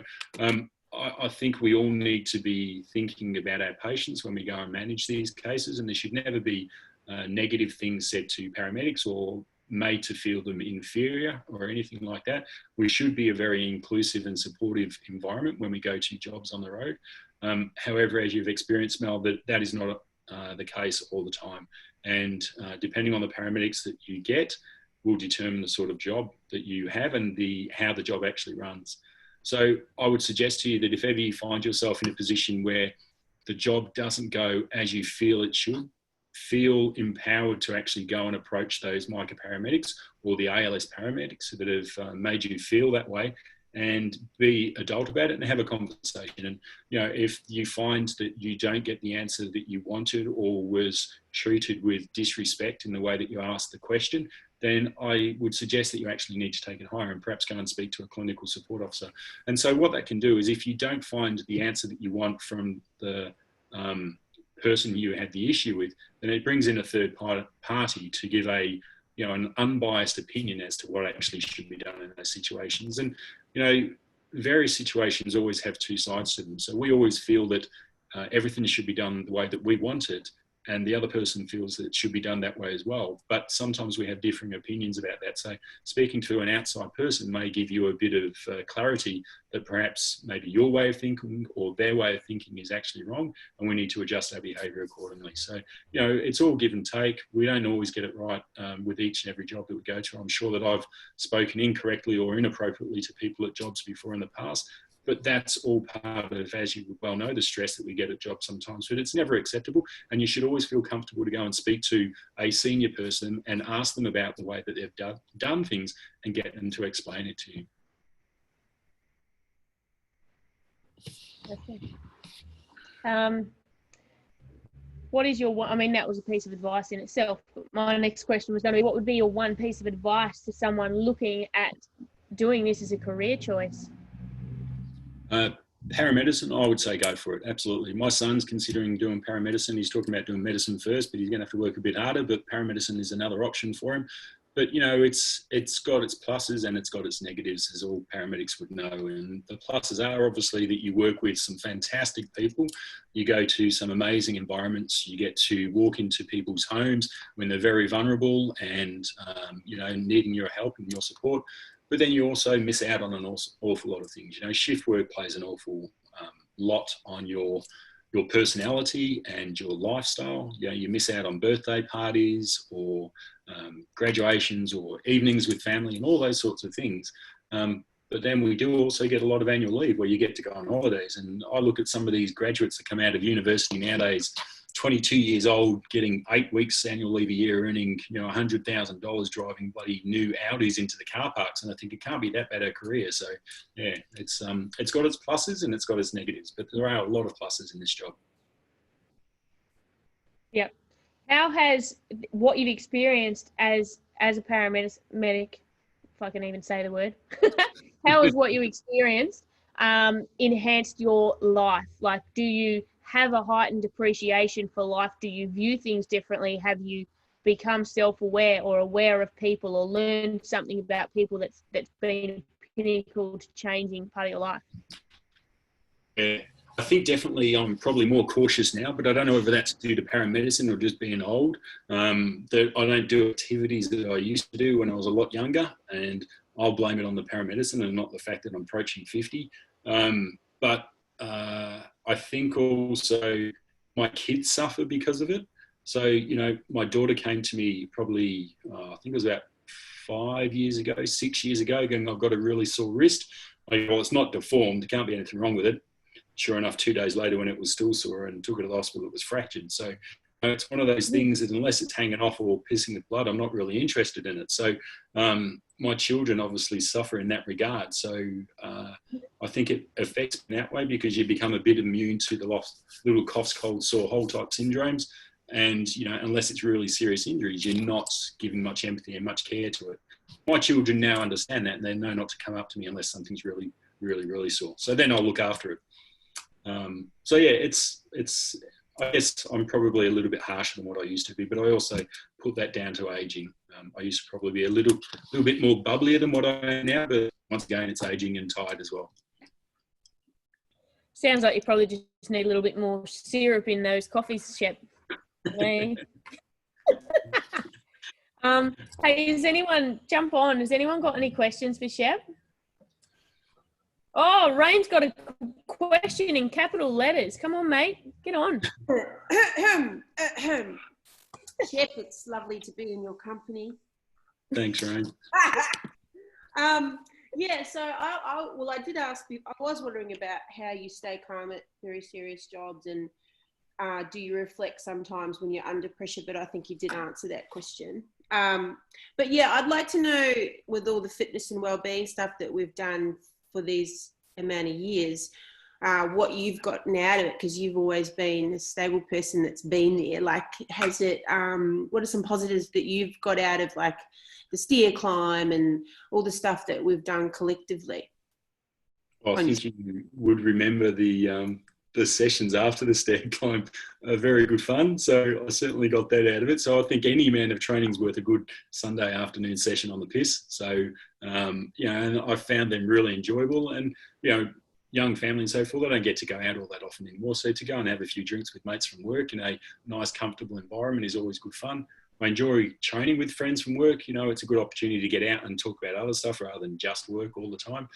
I think we all need to be thinking about our patients when we go and manage these cases, and there should never be negative things said to paramedics or made to feel them inferior or anything like that. We should be a very inclusive and supportive environment when we go to jobs on the road. However, as you've experienced, Mel, that is not the case all the time. And depending on the paramedics that you get will determine the sort of job that you have and how the job actually runs. So I would suggest to you that if ever you find yourself in a position where the job doesn't go as you feel it should, feel empowered to actually go and approach those MICA paramedics or the ALS paramedics that have made you feel that way, and be adult about it and have a conversation. And, if you find that you don't get the answer that you wanted or was treated with disrespect in the way that you asked the question, then I would suggest that you actually need to take it higher and perhaps go and speak to a clinical support officer. And so what that can do is, if you don't find the answer that you want from the person you had the issue with, then it brings in a third party to give an unbiased opinion as to what actually should be done in those situations. And various situations always have two sides to them. So we always feel that everything should be done the way that we want it, and the other person feels that it should be done that way as well. But sometimes we have differing opinions about that. So speaking to an outside person may give you a bit of clarity that perhaps maybe your way of thinking or their way of thinking is actually wrong, and we need to adjust our behaviour accordingly. So, it's all give and take. We don't always get it right with each and every job that we go to. I'm sure that I've spoken incorrectly or inappropriately to people at jobs before in the past. But that's all part of, as you well know, the stress that we get at jobs sometimes. But it's never acceptable. And you should always feel comfortable to go and speak to a senior person and ask them about the way that they've done things and get them to explain it to you. Okay. What is your one? I mean, that was a piece of advice in itself. But my next question was going to be, what would be your one piece of advice to someone looking at doing this as a career choice? Paramedicine, I would say go for it. Absolutely. My son's considering doing paramedicine. He's talking about doing medicine first, but he's going to have to work a bit harder. But paramedicine is another option for him. But, it's got its pluses and it's got its negatives, as all paramedics would know. And the pluses are obviously that you work with some fantastic people. You go to some amazing environments. You get to walk into people's homes when they're very vulnerable and, needing your help and your support. But then you also miss out on an awful lot of things. Shift work plays an awful lot on your personality and your lifestyle. You miss out on birthday parties or graduations or evenings with family and all those sorts of things. But then we do also get a lot of annual leave where you get to go on holidays. And I look at some of these graduates that come out of university nowadays, 22 years old, getting 8 weeks annual leave a year, earning, $100,000 driving bloody new Audis into the car parks. And I think it can't be that bad a career. So yeah, it's got its pluses and it's got its negatives, but there are a lot of pluses in this job. Yep. How has what you've experienced as a paramedic, if I can even say the word, how has what you experienced enhanced your life? Like, do you have a heightened appreciation for life? Do you view things differently? Have you become self-aware or aware of people, or learned something about people that's been pinnacle to changing part of your life? Yeah, I think definitely I'm probably more cautious now, but I don't know whether that's due to paramedicine or just being old. That I don't do activities that I used to do when I was a lot younger, and I'll blame it on the paramedicine and not the fact that I'm approaching 50. But I think also my kids suffer because of it. So, you know, my daughter came to me probably, I think it was about 5 years ago, 6 years ago, going, I've got a really sore wrist. Well, it's not deformed. There can't be anything wrong with it. Sure enough, 2 days later, when it was still sore and took it to the hospital, it was fractured. So it's one of those things that unless it's hanging off or pissing with blood, I'm not really interested in it. So my children obviously suffer in that regard. So I think it affects in that way because you become a bit immune to the little coughs, colds, sore hole type syndromes. And, you know, unless it's really serious injuries, you're not giving much empathy and much care to it. My children now understand that and they know not to come up to me unless something's really, really, really sore. So then I'll look after it. So yeah, it's, I guess I'm probably a little bit harsher than what I used to be, but I also put that down to aging. I used to probably be a little bit more bubblier than what I am now, but once again, it's aging and tired as well. Sounds like you probably just need a little bit more syrup in those coffees, Shep. Hey, has anyone jump on? Has anyone got any questions for Shep? Oh, Rain's got a question in capital letters. Come on, mate. Get on. Shep, it's lovely to be in your company. Thanks, Rain. Yeah, so I did ask you, I was wondering about how you stay calm at very serious jobs and do you reflect sometimes when you're under pressure, but I think you did answer that question. But yeah, I'd like to know with all the fitness and wellbeing stuff that we've done for these amount of years, what you've gotten out of it, because you've always been a stable person that's been there. Like, has it, what are some positives that you've got out of like the steer climb and all the stuff that we've done collectively? Well, I think you would remember the sessions after the stair climb are very good fun. So I certainly got that out of it. So I think any amount of training is worth a good Sunday afternoon session on the piss. So, you know, and I found them really enjoyable and, you know, young family and so forth, I don't get to go out all that often anymore. So to go and have a few drinks with mates from work in a nice, comfortable environment is always good fun. I enjoy training with friends from work. You know, it's a good opportunity to get out and talk about other stuff rather than just work all the time.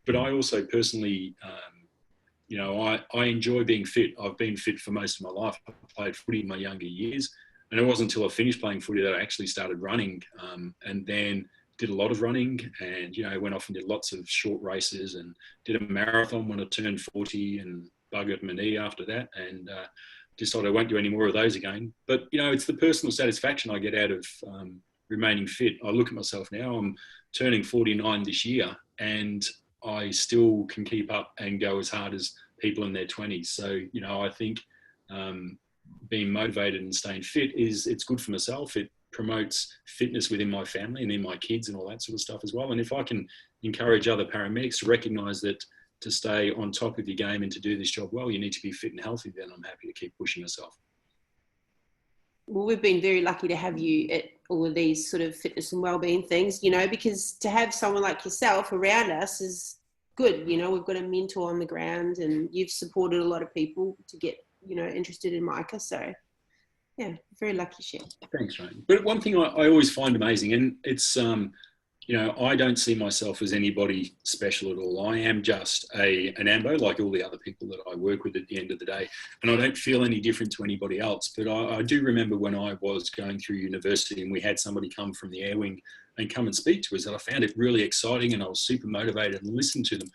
But I also personally, you know, I enjoy being fit. I've been fit for most of my life. I played footy in my younger years. And it wasn't until I finished playing footy that I actually started running and then did a lot of running and, you know, went off and did lots of short races and did a marathon when I turned 40 and buggered my knee after that and decided I won't do any more of those again. But, you know, it's the personal satisfaction I get out of remaining fit. I look at myself now, I'm turning 49 this year and I still can keep up and go as hard as people in their 20s. So, you know, I think being motivated and staying fit it's good for myself. It promotes fitness within my family and in my kids and all that sort of stuff as well. And if I can encourage other paramedics to recognise that to stay on top of your game and to do this job well, you need to be fit and healthy, then I'm happy to keep pushing myself. Well, we've been very lucky to have you at all of these sort of fitness and wellbeing things, you know, because to have someone like yourself around us is good. You know, we've got a mentor on the ground and you've supported a lot of people to get, you know, interested in MICA. So, yeah, very lucky, Shep. Thanks, Rain. But one thing I always find amazing, and it's, you know, I don't see myself as anybody special at all. I am just an AMBO like all the other people that I work with at the end of the day. And I don't feel any different to anybody else. But I do remember when I was going through university and we had somebody come from the air wing and come and speak to us, and I found it really exciting and I was super motivated and listened to them.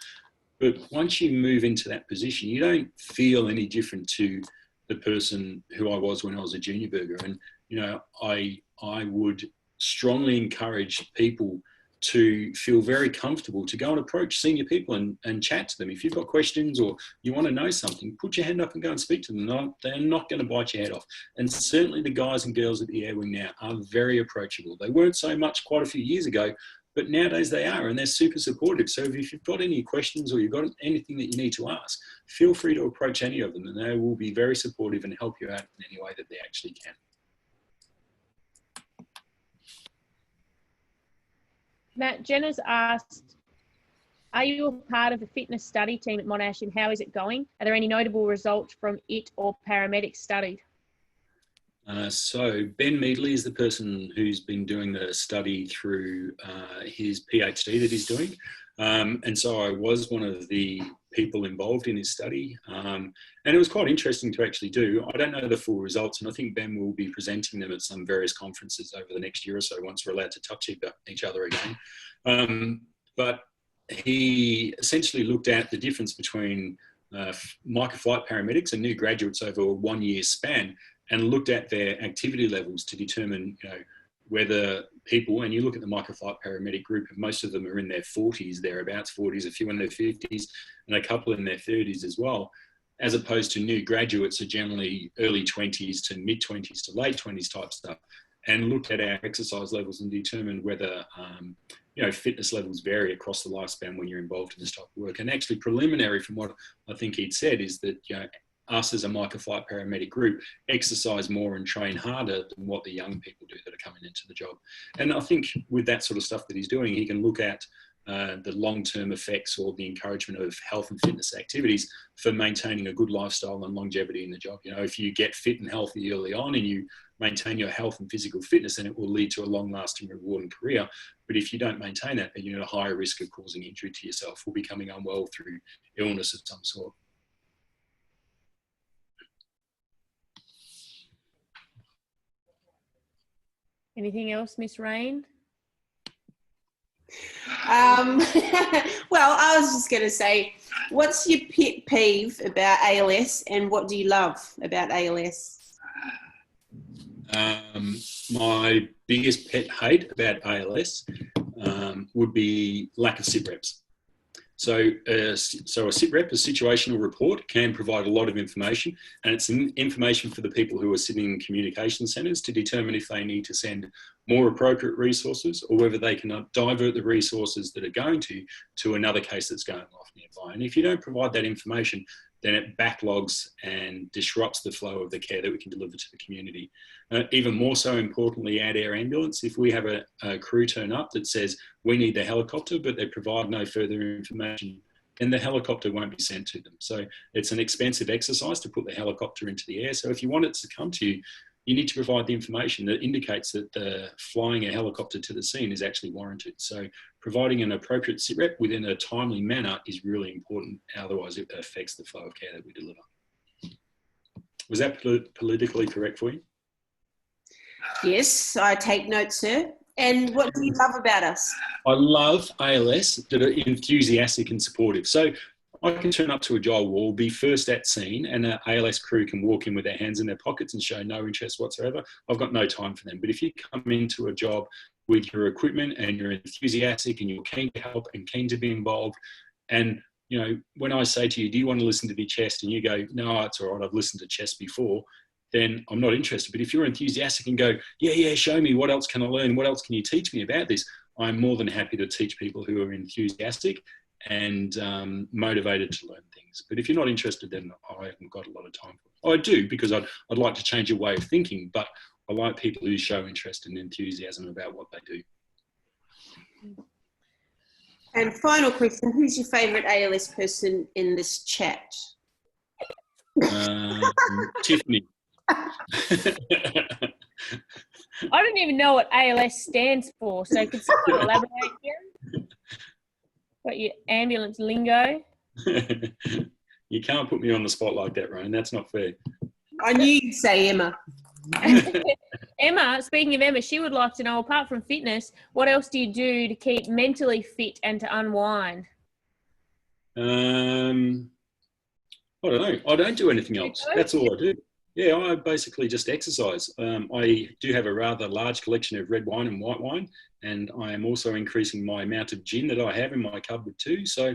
But once you move into that position, you don't feel any different to the person who I was when I was a junior burger. And, you know, I would strongly encourage people to feel very comfortable to go and approach senior people and chat to them. If you've got questions or you want to know something, put your hand up and go and speak to them. They're not going to bite your head off. And certainly the guys and girls at the Air Wing now are very approachable. They weren't so much quite a few years ago, but nowadays they are, and they're super supportive. So if you've got any questions or you've got anything that you need to ask, feel free to approach any of them and they will be very supportive and help you out in any way that they actually can. Matt, Jenna's asked, are you a part of the fitness study team at Monash and how is it going? Are there any notable results from it or paramedics studied? So Ben Meadley is the person who's been doing the study through his PhD that he's doing. And so I was one of the people involved in his study. And it was quite interesting to actually do. I don't know the full results, and I think Ben will be presenting them at some various conferences over the next year or so once we're allowed to touch each other again. But he essentially looked at the difference between MICA flight paramedics and new graduates over a 1 year span, and looked at their activity levels to determine, whether people, and you look at the MICA flight paramedic group, most of them are in their 40s, thereabouts 40s, a few in their 50s, and a couple in their 30s as well, as opposed to new graduates are generally early 20s to mid 20s to late 20s type stuff, and looked at our exercise levels and determined whether, fitness levels vary across the lifespan when you're involved in this type of work. And actually preliminary from what I think he'd said is that, us as a MICA flight paramedic group exercise more and train harder than what the young people do that are coming into the job. And I think with that sort of stuff that he's doing, he can look at the long-term effects or the encouragement of health and fitness activities for maintaining a good lifestyle and longevity in the job. If you get fit and healthy early on and you maintain your health and physical fitness, then it will lead to a long-lasting, rewarding career. But if you don't maintain that, then you're at a higher risk of causing injury to yourself or becoming unwell through illness of some sort. Anything else, Miss Rain? Well, I was just going to say, what's your pet peeve about ALS and what do you love about ALS? My biggest pet hate about ALS would be lack of sit reps. So a sit rep, a situational report, can provide a lot of information, and it's information for the people who are sitting in communication centres to determine if they need to send more appropriate resources or whether they can divert the resources that are going to another case that's going off nearby. And if you don't provide that information, then it backlogs and disrupts the flow of the care that we can deliver to the community. Even more so importantly, at Air Ambulance, if we have a crew turn up that says we need the helicopter, but they provide no further information, then the helicopter won't be sent to them. So it's an expensive exercise to put the helicopter into the air. So if you want it to come to you, you need to provide the information that indicates that flying a helicopter to the scene is actually warranted. So providing an appropriate sit rep within a timely manner is really important. Otherwise, it affects the flow of care that we deliver. Was that politically correct for you? Yes, I take notes, sir. And what do you love about us? I love ALS that are enthusiastic and supportive. So I can turn up to a job wall, be first at scene, and an ALS crew can walk in with their hands in their pockets and show no interest whatsoever. I've got no time for them. But if you come into a job with your equipment and you're enthusiastic and you're keen to help and keen to be involved, and when I say to you, do you want to listen to the chest? And you go, no, it's all right, I've listened to chest before, then I'm not interested. But if you're enthusiastic and go, yeah, show me, what else can I learn? What else can you teach me about this? I'm more than happy to teach people who are enthusiastic and motivated to learn things. But if you're not interested, then I haven't got a lot of time for it. I do, because I'd like to change your way of thinking, but I like people who show interest and enthusiasm about what they do. And final question, who's your favourite ALS person in this chat? Tiffany. I don't even know what ALS stands for, so could someone elaborate here? Got your ambulance lingo. You can't put me on the spot like that, Ryan. That's not fair. I knew you'd say Emma. Emma, speaking of Emma, she would like to know, apart from fitness, what else do you do to keep mentally fit and to unwind? I don't know. I don't do anything else. That's all I do. Yeah, I basically just exercise. I do have a rather large collection of red wine and white wine, and I am also increasing my amount of gin that I have in my cupboard too. So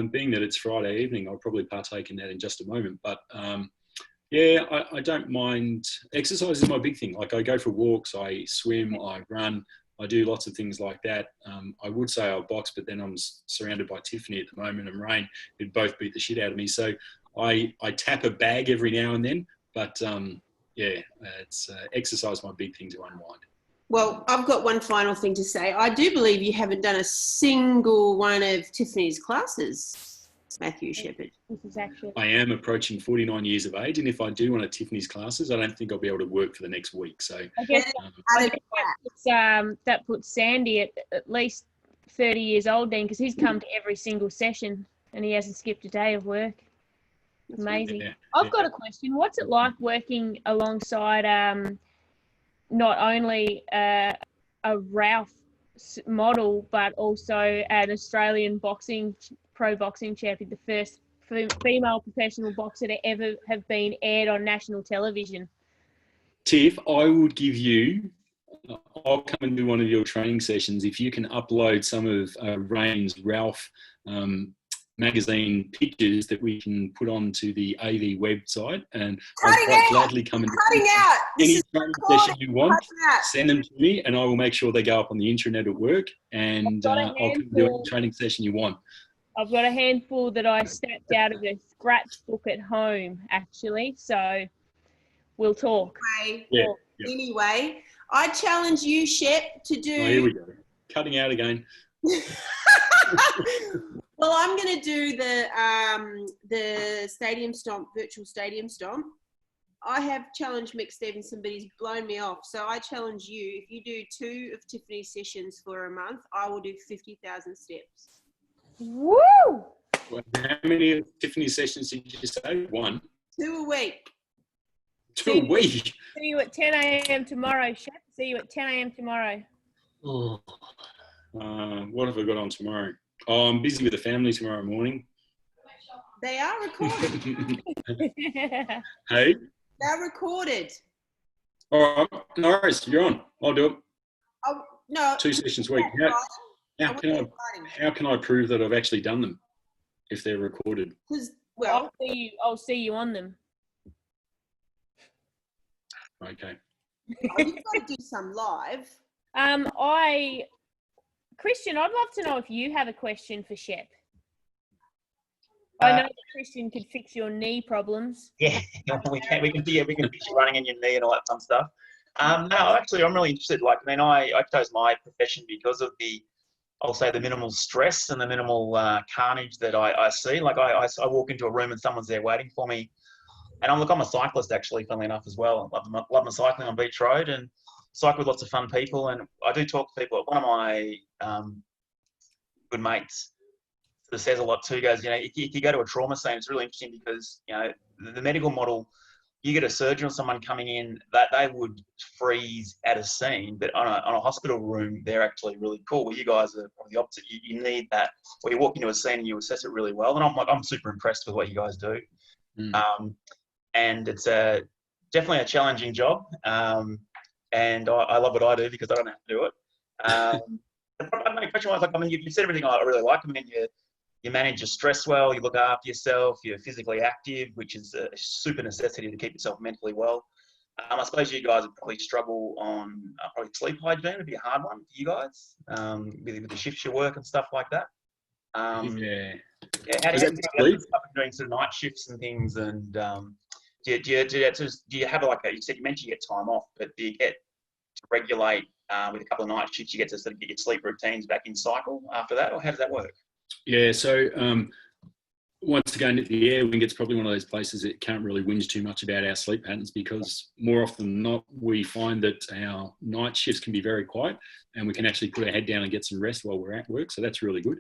being that it's Friday evening, I'll probably partake in that in just a moment. But yeah, I don't mind. Exercise is my big thing. Like, I go for walks, I swim, I run, I do lots of things like that. I would say I box, but then I'm surrounded by Tiffany at the moment and Rain, who'd both beat the shit out of me. So I tap a bag every now and then. But yeah, it's exercise my big thing to unwind. Well, I've got one final thing to say. I do believe you haven't done a single one of Tiffany's classes, Matthew Shepard. This is actually... I am approaching 49 years of age, and if I do one of Tiffany's classes, I don't think I'll be able to work for the next week. So I guess that puts Sandy at least 30 years old then, because he's come to every single session and he hasn't skipped a day of work. Amazing. Yeah. I've got a question. What's it like working alongside not only a Ralph model, but also an Australian pro boxing champion, the first female professional boxer to ever have been aired on national television? Tiff, I would give you, I'll come and do one of your training sessions if you can upload some of Rain's Ralph magazine pictures that we can put onto the AV website, and I'll quite gladly come and do any training session you want. Send them to me, and I will make sure they go up on the intranet at work, and I'll come and do any training session you want. I've got a handful that I snapped out of a scratchbook at home, actually, so we'll talk. Anyway, I challenge you, Shep, to do... Oh, here we go. Cutting out again. Well, I'm going to do the stadium stomp, virtual stadium stomp. I have challenged Mick Stevenson, but he's blown me off. So I challenge you, if you do 2 of Tiffany's sessions for a month, I will do 50,000 steps. Woo! Well, how many Tiffany sessions did you say? 1? 2 a week. 2 a week? See you at 10 a.m. tomorrow, Shep. See you at 10 a.m. tomorrow. Oh. What have I got on tomorrow? Oh, I'm busy with the family tomorrow morning. They are recorded. Hey? They're recorded. All right. No worries. You're on. I'll do it. Oh, no. 2 sessions a week. How can I prove that I've actually done them if they're recorded? Well, I'll see you on them. Okay. You've got to do some live. Christian, I'd love to know if you have a question for Shep. I know that Christian could fix your knee problems. Yeah, we can fix you running in your knee and all that fun stuff. No, actually, I'm really interested. I chose my profession because of I'll say the minimal stress and the minimal carnage that I see. Like I walk into a room and someone's there waiting for me. And I'm a cyclist, actually, funnily enough, as well. I love my cycling on Beach Road and cycle with lots of fun people. And I do talk to people. One of my good mates that says a lot too goes, if you go to a trauma scene, it's really interesting because, the medical model, you get a surgeon or someone coming in that they would freeze at a scene, but on a hospital room, they're actually really cool. Well, you guys are the opposite. You need that, where you walk into a scene and you assess it really well. And I'm super impressed with what you guys do. And it's definitely a challenging job. And I love what I do because I don't have to do it. My question was, you've said everything I really like. You manage your stress well, you look after yourself, you're physically active, which is a super necessity to keep yourself mentally well. I suppose you guys would probably struggle on probably sleep hygiene would be a hard one for you guys, with the shifts you work and stuff like that. How do you doing sort of night shifts and things? And do you have you said you mentioned you get time off, but do you get to regulate with a couple of night shifts? You get to sort of get your sleep routines back in cycle after that, or how does that work? Yeah, so once again, the air wing, it's probably one of those places that can't really whinge too much about our sleep patterns, because more often than not, we find that our night shifts can be very quiet and we can actually put our head down and get some rest while we're at work. So that's really good.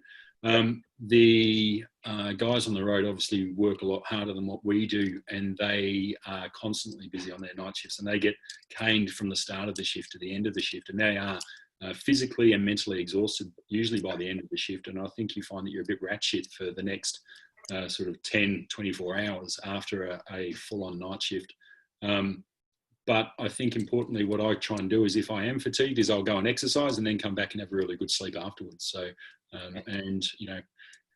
The guys on the road obviously work a lot harder than what we do, and they are constantly busy on their night shifts, and they get caned from the start of the shift to the end of the shift, and they are physically and mentally exhausted usually by the end of the shift. And I think you find that you're a bit rat shit for the next sort of 10, 24 hours after a full-on night shift. But I think importantly, what I try and do is, if I am fatigued, is I'll go and exercise and then come back and have a really good sleep afterwards. So, and I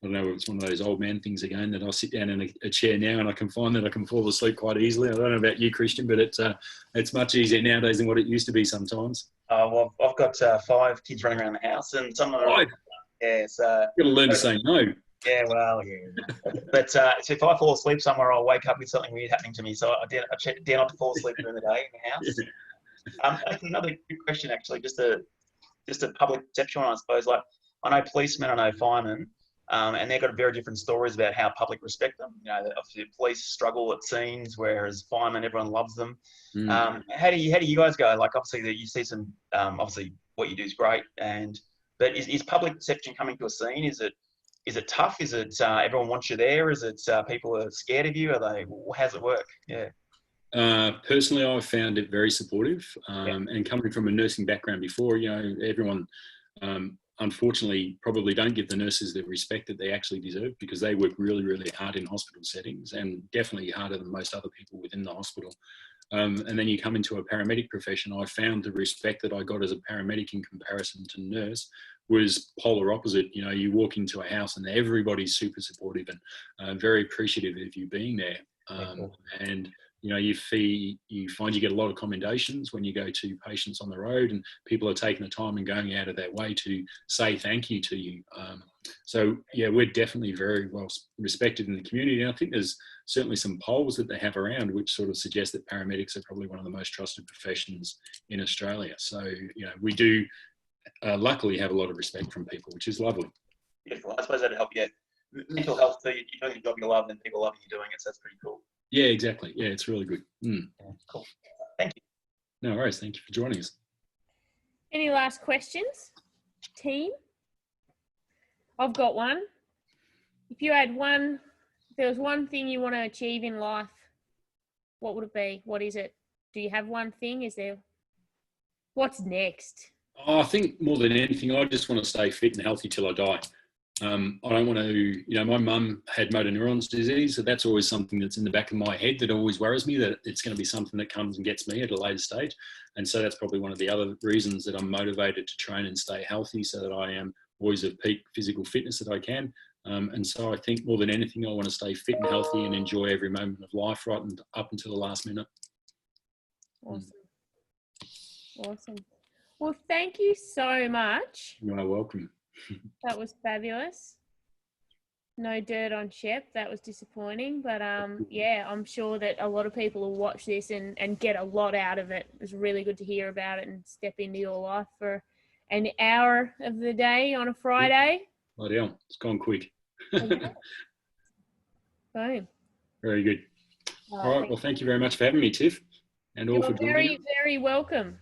don't know, it's one of those old man things again, that I'll sit down in a chair now and I can find that I can fall asleep quite easily. I don't know about you, Christian, but it's much easier nowadays than what it used to be sometimes. Well, I've got 5 kids running around the house, and some of them are, you've got to learn to say no. Yeah, well, yeah. But so if I fall asleep somewhere, I'll wake up with something weird happening to me. So I dare not to fall asleep during the day in the house. Actually, another good question, actually, just a public perception one, I suppose. Like, I know policemen, I know firemen, and they've got very different stories about how public respect them. Obviously, police struggle at scenes, whereas firemen, everyone loves them. How do you guys go? Like, obviously, you see some. Obviously, what you do is great, but But is public perception coming to a scene? Is it tough? Is it everyone wants you there? Is it people are scared of you? How's it work? Yeah. Personally, I've found it very supportive, Yeah. and coming from a nursing background before, everyone unfortunately probably don't give the nurses the respect that they actually deserve, because they work really, really hard in hospital settings, and definitely harder than most other people within the hospital. And then you come into a paramedic profession. I found the respect that I got as a paramedic in comparison to nurse was polar opposite. You walk into a house and everybody's super supportive and very appreciative of you being there. And you find you get a lot of commendations when you go to patients on the road, and people are taking the time and going out of their way to say thank you to you. So yeah, we're definitely very well respected in the community. And I think there's certainly some polls that they have around which sort of suggest that paramedics are probably one of the most trusted professions in Australia. So we do luckily have a lot of respect from people, which is lovely. Beautiful. I suppose that'd help you. Mental health, so you're doing the job you love and people love you doing it, so that's pretty cool. Yeah, exactly. Yeah, it's really good. Yeah, cool. Thank you. No worries. Thank you for joining us. Any last questions, team? I've got one. If there was one thing you want to achieve in life, what would it be? What is it? Do you have one thing? What's next? I think more than anything, I just want to stay fit and healthy till I die. I don't want to, my mum had motor neurons disease, so that's always something that's in the back of my head that always worries me, that it's going to be something that comes and gets me at a later stage. And so that's probably one of the other reasons that I'm motivated to train and stay healthy, so that I am always at peak physical fitness that I can. And so I think more than anything, I want to stay fit and healthy and enjoy every moment of life right and up until the last minute. Awesome. Well, thank you so much. You are welcome. That was fabulous. No dirt on Shep. That was disappointing. But yeah, I'm sure that a lot of people will watch this and get a lot out of it. It was really good to hear about it and step into your life for an hour of the day on a Friday. Bloody hell, it's gone quick. Boom. Very good. All right. Well, thank you very much for having me, Tiff. And all for joining. Very, very welcome.